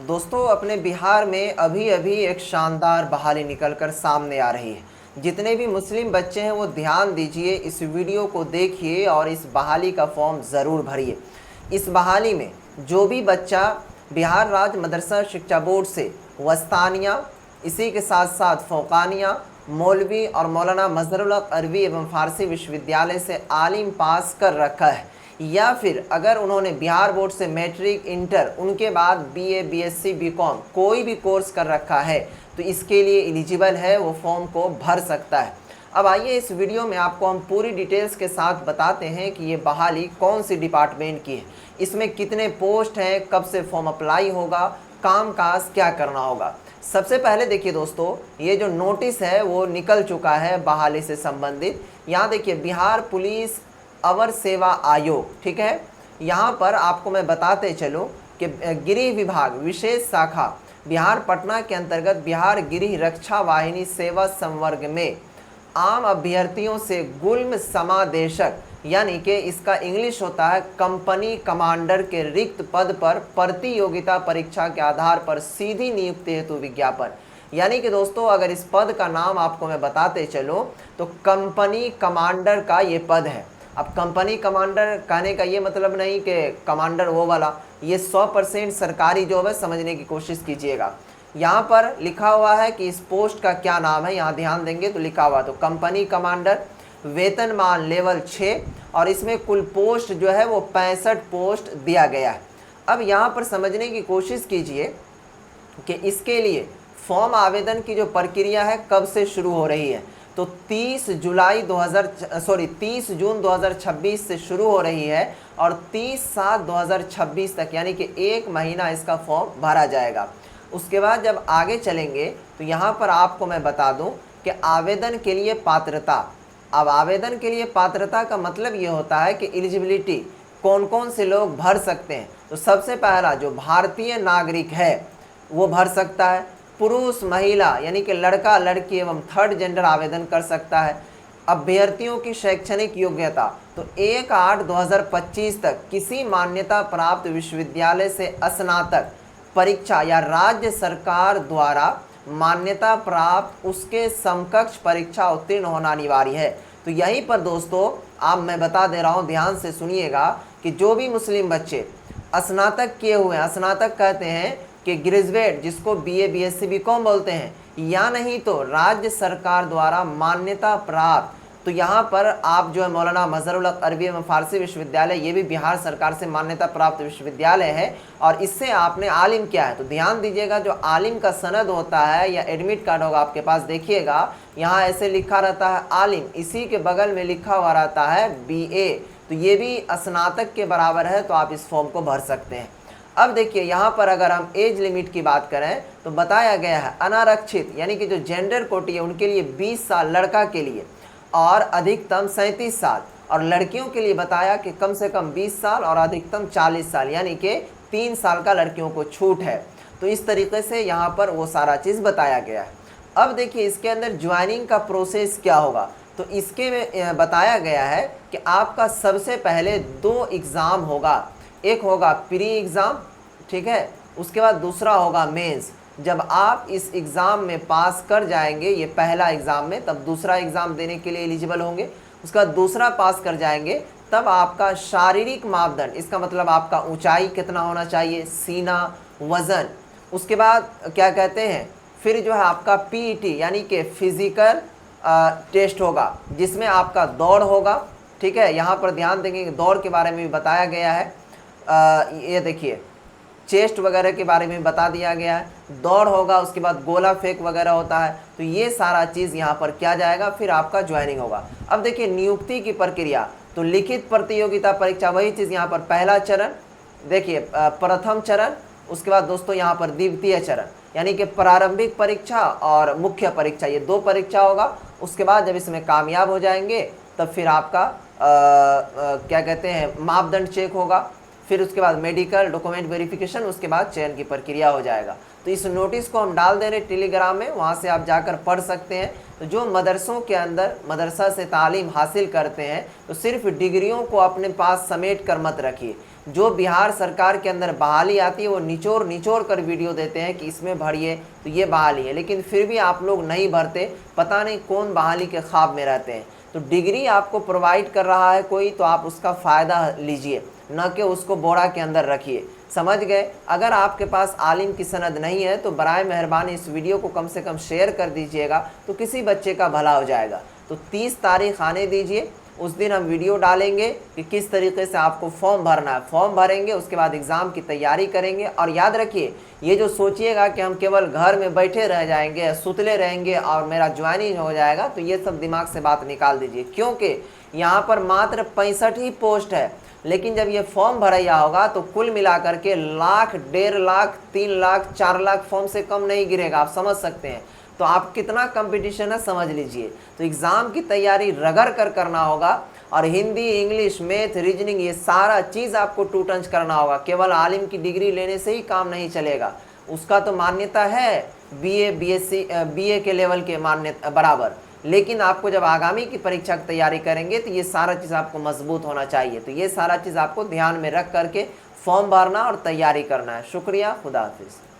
दोस्तों, अपने बिहार में अभी अभी एक शानदार बहाली निकलकर सामने आ रही है। जितने भी मुस्लिम बच्चे हैं वो ध्यान दीजिए, इस वीडियो को देखिए और इस बहाली का फॉर्म ज़रूर भरिए। इस बहाली में जो भी बच्चा बिहार राज्य मदरसा शिक्षा बोर्ड से वस्तानिया, इसी के साथ साथ फ़ौक़ानिया, मौलवी और मौलाना मज़हरुल हक़ अरबी एवं फ़ारसी विश्वविद्यालय से आलिम पास कर रखा है, या फिर अगर उन्होंने बिहार बोर्ड से मैट्रिक, इंटर, उनके बाद बीए, बीएससी, बीकॉम कोई भी कोर्स कर रखा है तो इसके लिए एलिजिबल है, वो फॉर्म को भर सकता है। अब आइए इस वीडियो में आपको हम पूरी डिटेल्स के साथ बताते हैं कि ये बहाली कौन सी डिपार्टमेंट की है, इसमें कितने पोस्ट हैं, कब से फॉर्म अप्लाई होगा, काम काज क्या करना होगा। सबसे पहले देखिए दोस्तों, ये जो नोटिस है वो निकल चुका है बहाली से संबंधित। यहाँ देखिए, बिहार पुलिस अवर सेवा आयोग, ठीक है। यहाँ पर आपको मैं बताते चलूँ कि गृह विभाग विशेष शाखा बिहार पटना के अंतर्गत बिहार गृह रक्षा वाहिनी सेवा संवर्ग में आम अभ्यर्थियों से गुल्म समादेशक, यानी कि इसका इंग्लिश होता है कंपनी कमांडर के रिक्त पद पर प्रतियोगिता परीक्षा के आधार पर सीधी नियुक्ति हेतु विज्ञापन। यानी कि दोस्तों, अगर इस पद का नाम आपको मैं बताते चलूँ तो कंपनी कमांडर का ये पद है। अब कंपनी कमांडर कहने का ये मतलब नहीं कि कमांडर वो वाला, ये 100% सरकारी जॉब है, समझने की कोशिश कीजिएगा। यहाँ पर लिखा हुआ है कि इस पोस्ट का क्या नाम है, यहाँ ध्यान देंगे तो लिखा हुआ तो कंपनी कमांडर, वेतनमान लेवल 6, और इसमें कुल पोस्ट जो है वो 65 पोस्ट दिया गया है। अब यहाँ पर समझने की कोशिश कीजिए कि इसके लिए फॉर्म आवेदन की जो प्रक्रिया है कब से शुरू हो रही है, तो 30 जून 2026 से शुरू हो रही है और 30/7/2026 तक, यानी कि 1 महीना इसका फॉर्म भरा जाएगा। उसके बाद जब आगे चलेंगे तो यहाँ पर आपको मैं बता दूं कि आवेदन के लिए पात्रता। अब आवेदन के लिए पात्रता का मतलब ये होता है कि एलिजिबिलिटी कौन कौन से लोग भर सकते हैं। तो सबसे पहला जो भारतीय नागरिक है वो भर सकता है, पुरुष, महिला यानी कि लड़का, लड़की एवं थर्ड जेंडर आवेदन कर सकता है। अभ्यर्थियों की शैक्षणिक योग्यता तो 1/8/2025 तक किसी मान्यता प्राप्त विश्वविद्यालय से स्नातक परीक्षा या राज्य सरकार द्वारा मान्यता प्राप्त उसके समकक्ष परीक्षा उत्तीर्ण होना अनिवार्य है। तो यहीं पर दोस्तों आप मैं बता दे रहा हूँ, ध्यान से सुनिएगा कि जो भी मुस्लिम बच्चे स्नातक किए हुए हैं, स्नातक कहते हैं कि ग्रेजुएट जिसको बीए, बीएससी, बीकॉम बोलते हैं, या नहीं तो राज्य सरकार द्वारा मान्यता प्राप्त, तो यहाँ पर आप जो है मौलाना मज़हरुल हक़ अरबी एवं फ़ारसी विश्वविद्यालय, ये भी बिहार सरकार से मान्यता प्राप्त विश्वविद्यालय है और इससे आपने आलिम किया है। तो ध्यान दीजिएगा, जो आलिम का सनद होता है या एडमिट कार्ड होगा आपके पास, देखिएगा यहाँ ऐसे लिखा रहता है आलिम, इसी के बगल में लिखा हुआ रहता है बीए, तो ये भी स्नातक के बराबर है, तो आप इस फॉर्म को भर सकते हैं। अब देखिए, यहाँ पर अगर हम एज लिमिट की बात करें तो बताया गया है अनारक्षित यानी कि जो जेंडर कोटी है उनके लिए 20 साल लड़का के लिए और अधिकतम 37 साल, और लड़कियों के लिए बताया कि कम से कम 20 साल और अधिकतम 40 साल, यानी कि 3 साल का लड़कियों को छूट है। तो इस तरीके से यहाँ पर वो सारा चीज़ बताया गया है। अब देखिए, इसके अंदर ज्वाइनिंग का प्रोसेस क्या होगा, तो इसके में बताया गया है कि आपका सबसे पहले 2 एग्ज़ाम होगा। एक होगा प्री एग्ज़ाम, ठीक है, उसके बाद दूसरा होगा मेंस। जब आप इस एग्ज़ाम में पास कर जाएंगे, ये पहला एग्ज़ाम में, तब दूसरा एग्ज़ाम देने के लिए एलिजिबल होंगे। उसके बाद दूसरा पास कर जाएंगे तब आपका शारीरिक मापदंड, इसका मतलब आपका ऊंचाई कितना होना चाहिए, सीना, वज़न। उसके बाद क्या कहते हैं, फिर जो है आपका पीईटी यानी कि फिज़िकल टेस्ट होगा, जिसमें आपका दौड़ होगा, ठीक है। यहाँ पर ध्यान देंगे कि दौड़ के बारे में भी बताया गया है। ये देखिए, चेस्ट वगैरह के बारे में बता दिया गया है, दौड़ होगा, उसके बाद गोला फेंक वगैरह होता है। तो ये सारा चीज़ यहाँ पर किया जाएगा, फिर आपका ज्वाइनिंग होगा। अब देखिए, नियुक्ति की प्रक्रिया तो लिखित प्रतियोगिता परीक्षा, वही चीज़ यहाँ पर पहला चरण, देखिए प्रथम चरण, उसके बाद दोस्तों यहाँ पर द्वितीय चरण, यानी कि प्रारंभिक परीक्षा और मुख्य परीक्षा, ये 2 परीक्षा होगा। उसके बाद जब इसमें कामयाब हो जाएंगे तब फिर आपका क्या कहते हैं मापदंड चेक होगा, फिर उसके बाद मेडिकल डॉक्यूमेंट वेरिफिकेशन, उसके बाद चयन की प्रक्रिया हो जाएगा। तो इस नोटिस को हम डाल दे रहे टेलीग्राम में, वहाँ से आप जाकर पढ़ सकते हैं। तो जो मदरसों के अंदर मदरसा से तालीम हासिल करते हैं तो सिर्फ डिग्रियों को अपने पास समेट कर मत रखिए, जो बिहार सरकार के अंदर बहाली आती है वो निचोड़ निचोड़ कर वीडियो देते हैं कि इसमें भरिए तो ये बहाली है, लेकिन फिर भी आप लोग नहीं भरते, पता नहीं कौन बहाली के ख्वाब में रहते हैं। तो डिग्री आपको प्रोवाइड कर रहा है कोई, तो आप उसका फ़ायदा लीजिए, न कि उसको बोरा के अंदर रखिए। समझ गए? अगर आपके पास आलिम की सनद नहीं है तो बराए मेहरबानी इस वीडियो को कम से कम शेयर कर दीजिएगा, तो किसी बच्चे का भला हो जाएगा। तो 30 तारीख आने दीजिए, उस दिन हम वीडियो डालेंगे कि किस तरीके से आपको फॉर्म भरना है। फॉर्म भरेंगे, उसके बाद एग्ज़ाम की तैयारी करेंगे। और याद रखिए, ये जो सोचिएगा कि हम केवल घर में बैठे रह जाएंगे, सुतले रहेंगे और मेरा ज्वाइनिंग हो जाएगा, तो ये सब दिमाग से बात निकाल दीजिए, क्योंकि यहाँ पर मात्र 65 ही पोस्ट है। लेकिन जब ये फॉर्म भरैया होगा तो कुल मिलाकर के लाख, 1.5 लाख, 3 लाख, 4 लाख फॉर्म से कम नहीं गिरेगा। आप समझ सकते हैं। तो आप कितना कंपटीशन है समझ लीजिए। तो एग्ज़ाम की तैयारी रगड़ कर करना होगा, और हिंदी, इंग्लिश, मैथ, रीजनिंग, ये सारा चीज़ आपको टू टंच करना होगा। केवल आलिम की डिग्री लेने से ही काम नहीं चलेगा, उसका तो मान्यता है BA, BSc, BA के लेवल के मान्यता बराबर। लेकिन आपको जब आगामी की परीक्षा की तैयारी करेंगे तो ये सारा चीज़ आपको मजबूत होना चाहिए। तो ये सारा चीज़ आपको ध्यान में रख करके फॉर्म भरना और तैयारी करना है। शुक्रिया, खुदा हाफिज़।